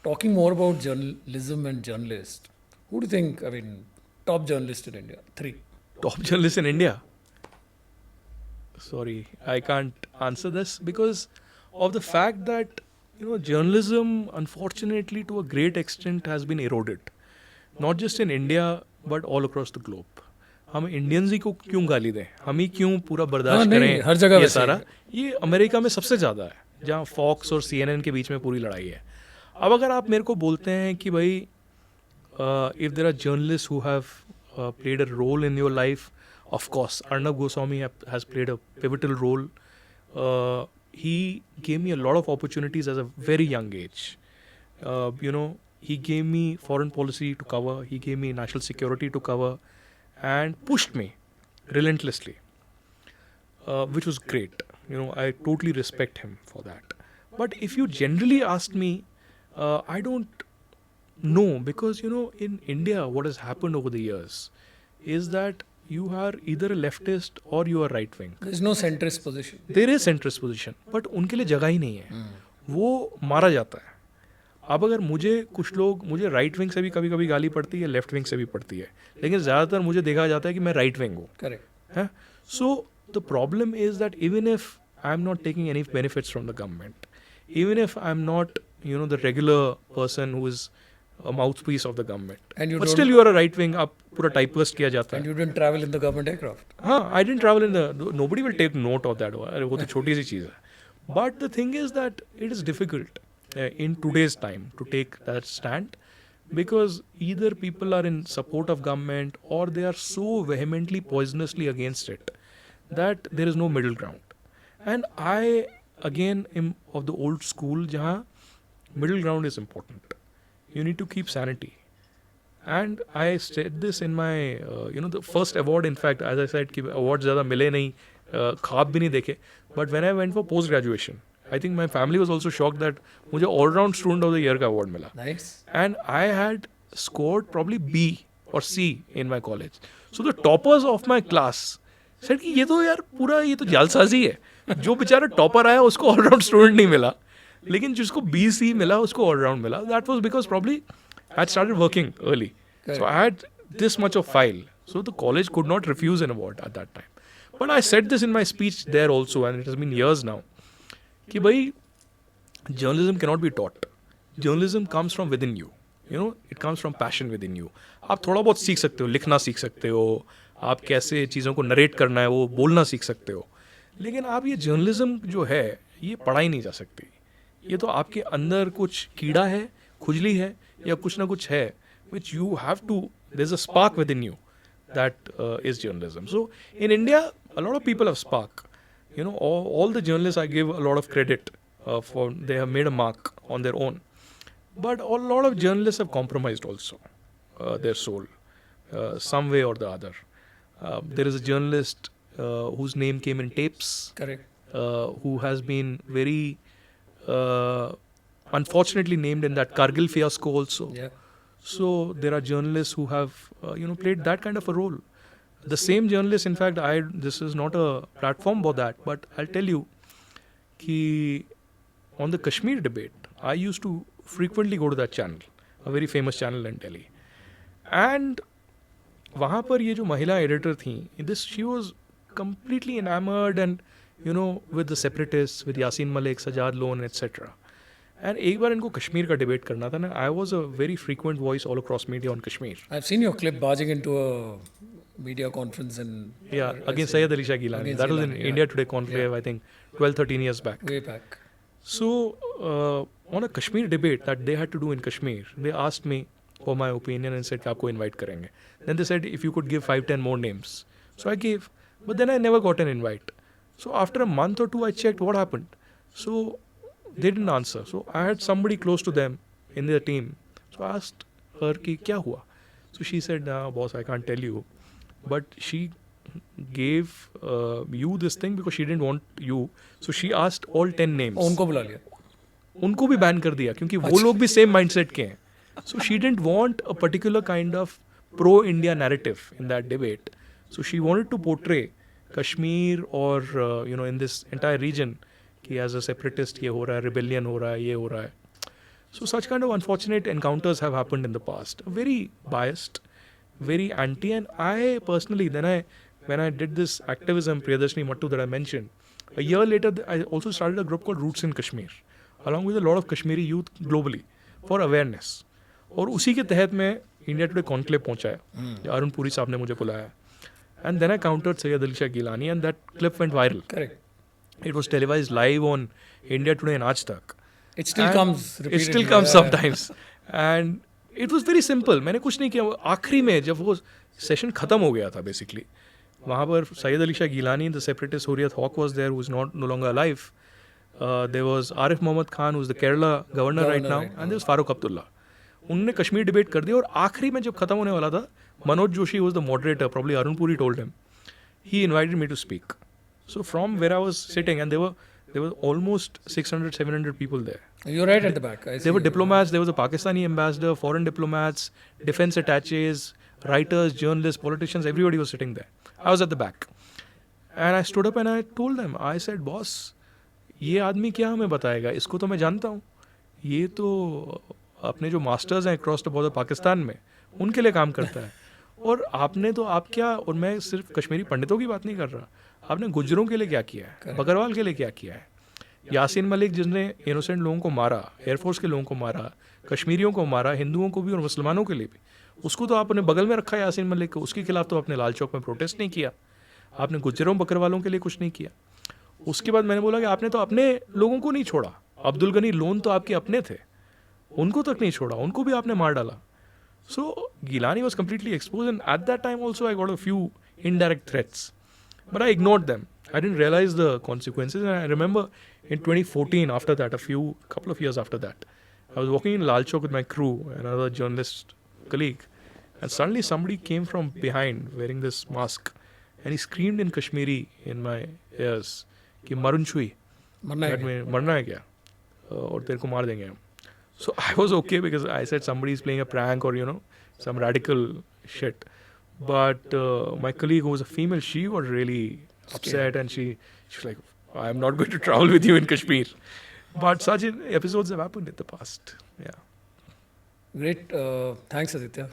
talking more about journalism and journalists, who do you think, top journalist in India? Three. Top journalist in India? Sorry, I can't answer this because of the fact that journalism, unfortunately, to a great extent, has been eroded. Not just in India, but all across the globe. हम Indians ही को क्यों गाली दें, हम ही क्यों पूरा बर्दाश्त नहीं, हर करें जगह ये वैसे ही सारा. है. ये अमेरिका में सबसे ज़्यादा है, जहाँ फॉक्स और CNN के बीच में पूरी लड़ाई है. अब अगर आप मेरे को बोलते हैं कि भाई if there are journalists who have played a role in your life, of course, Arnab Goswami has played a pivotal role. He gave me a lot of opportunities as a very young age. He gave me foreign policy to cover, he gave me national security to cover, and pushed me relentlessly, which was great. I totally respect him for that. But if you generally ask me, I don't know, because in India, what has happened over the years is that you are either a leftist or you are right wing. There is no centrist position. There is centrist position, but उनके लिए जगह ही नहीं है. वो मारा जाता है. अब अगर मुझे राइट विंग से भी कभी कभी गाली पड़ती है, लेफ्ट विंग से भी पड़ती है, लेकिन ज़्यादातर मुझे देखा जाता है कि मैं राइट विंग हूँ. Correct. So the problem is that even if I'm not taking any benefits from the government, even if I'm not the regular person who is a mouthpiece of the government, but still you are a right wing. आप पूरा typecast किया जाता है. And you didn't travel in the government aircraft. हाँ, I didn't travel in the. Nobody will take note of that. अरे वो तो छोटी सी चीज़ है. But the thing is that it is difficult in today's time to take that stand, because either people are in support of government or they are so vehemently, poisonously against it that there is no middle ground. And I again am of the old school, जहाँ middle ground is important. You need to keep sanity. And I said this in my, the first award, in fact, as I said, कि awards ज़्यादा मिले नहीं, ख्वाब भी नहीं देखे. But when I went for post graduation, I think my family was also shocked that मुझे all round student of the year का award मिला. Nice. And I had scored probably B or C in my college. So the toppers of my class said कि ये तो यार पूरा ये तो जालसाजी है. जो बेचारा टॉपर आया उसको all round student नहीं मिला, लेकिन जिसको BC मिला उसको all round मिला. That was because probably I had started working early. Correct. So I had this much of file. So the college could not refuse an award at that time. But I said this in my speech there also, and it has been years now, कि भाई journalism cannot be taught. Journalism comes from within you. It comes from passion within you. आप थोड़ा बहुत सीख सकते हो, लिखना सीख सकते हो, आप कैसे चीज़ों को नरेट करना है वो बोलना सीख सकते हो, लेकिन आप ये जर्नलिज्म जो है ये पढ़ाई नहीं जा सकती. ये तो आपके अंदर कुछ कीड़ा है, खुजली है, या कुछ ना कुछ है, which you have to, there's a spark within you that is journalism. So in India, a lot of people have spark. All the journalists I give a lot of credit for, they have made a mark on their own. But a lot of journalists have compromised also their soul, some way or the other. There is a journalist whose name came in tapes. Correct. Who has been very unfortunately named in that Kargil fiasco also. Yeah. So there are journalists who have played that kind of a role. The same journalist, in fact, this is not a platform for that, but I'll tell you, कि on the Kashmir debate, I used to frequently go to that channel, a very famous channel in Delhi. And वहाँ पर ये जो महिला editor थी, she was completely enamored and with the separatists, with Yasin Malik, Sajad Lone, etc. And एक बार इनको कश्मीर का debate करना था ना. I was a very frequent voice all across media on Kashmir. I've seen your clip barging into a media conference in... Yeah, against Syed Ali Shah Gilani. That was in India Today conclave, I think 12-13 years back. Way back. So on a Kashmir debate that they had to do in Kashmir, they asked me for my opinion and said कि आपको invite करेंगे. Then they said if you could give 5-10 more names. So I gave, but then I never got an invite. So after a month or two I checked what happened. So they didn't answer. So I had somebody close to them in their team. So I asked her कि क्या हुआ. So she said, boss, I can't tell you. But she gave you this thing because she didn't want you. So she asked all 10 names. उनको बुला लिया. उनको भी ban कर दिया क्योंकि वो लोग भी सेम माइंडसेट के हैं. So she didn't want a particular kind of pro-India narrative in that debate. So she wanted to portray Kashmir or in this entire region कि as a separatist ये हो रहा है, rebellion हो रहा है, ये हो रहा है. So such kind of unfortunate encounters have happened in the past. Very biased, very anti, and I personally when I did this activism, Priyadarshini Mattu that I mentioned, a year later I also started a group called Roots in Kashmir, along with a lot of Kashmiri youth globally for awareness. और उसी के तहत मैं India today conclave पहुंचाया, अरुण पुरी साहब ने मुझे बुलाया, and then I countered Sayyid Ali Shah Gilani, and that clip went viral. Correct. It was televised live on India Today and Aaj Tak. It still And comes. It repeatedly. still comes Yeah. sometimes. And it was very simple. मैंने कुछ नहीं किया. वो आखिरी में जब वो session खत्म हो गया था बेसिकली, वहाँ पर Syed Ali Shah Geelani, the separatist Hurriyat hawk was there, who is not no longer alive. There was Arif Mohammad Khan, who is the Kerala governor right now, and there was Farooq Abdullah. उन्होंने कश्मीर डिबेट कर दिया, और आखिरी में जब खत्म होने वाला था, Manoj Joshi was the moderator, probably Arun Puri told him. He invited me to speak. So from where I was sitting, and there were almost 600, 700 people there. You're right at the back. I see There were you. diplomats, there was a Pakistani ambassador, foreign diplomats, defense attaches, writers, journalists, politicians, everybody was sitting there. I was at the back. And I stood up and I told them, I said, boss, ये आदमी क्या हमें बताएगा? इसको तो मैं जानता हूँ. ये तो अपने जो मास्टर्स हैं अक्रॉस द बॉर्डर पाकिस्तान में, उनके लिए काम करता है. और आपने तो आप क्या, और मैं सिर्फ कश्मीरी पंडितों की बात नहीं कर रहा, आपने गुजरों के लिए क्या किया है, बकरवाल के लिए क्या किया है, यासीन मलिक जिसने इनोसेंट लोगों को मारा, एयरफोर्स के लोगों को मारा, कश्मीरियों को मारा, हिंदुओं को भी और मुसलमानों के लिए भी, उसको तो आपने बगल में रखा है यासीन मलिक को. उसके खिलाफ तो आपने लाल चौक में प्रोटेस्ट नहीं किया. आपने गुजरों बकरवालों के लिए कुछ नहीं किया. उसके बाद मैंने बोला कि आपने तो अपने लोगों को नहीं छोड़ा. अब्दुल गनी लोन तो आपके अपने थे, उनको तक नहीं छोड़ा, उनको भी आपने मार डाला. So Gilani was completely exposed, and at that time also I got a few indirect threats, but I ignored them. I didn't realize the consequences, and I remember in 2014, after that, couple of years after that, I was walking in Lal Chowk with my crew, another journalist colleague, and suddenly somebody came from behind wearing this mask, and he screamed in Kashmiri in my ears, कि maroon छुई, मरना है that means मरना है क्या, और तेरे को मार देंगे हम. So I was okay because I said somebody is playing a prank or some radical shit. But my colleague who was a female, she was really upset, and she was like, I am not going to travel with you in Kashmir. But such episodes have happened in the past. Yeah. Great. Thanks, Aditya.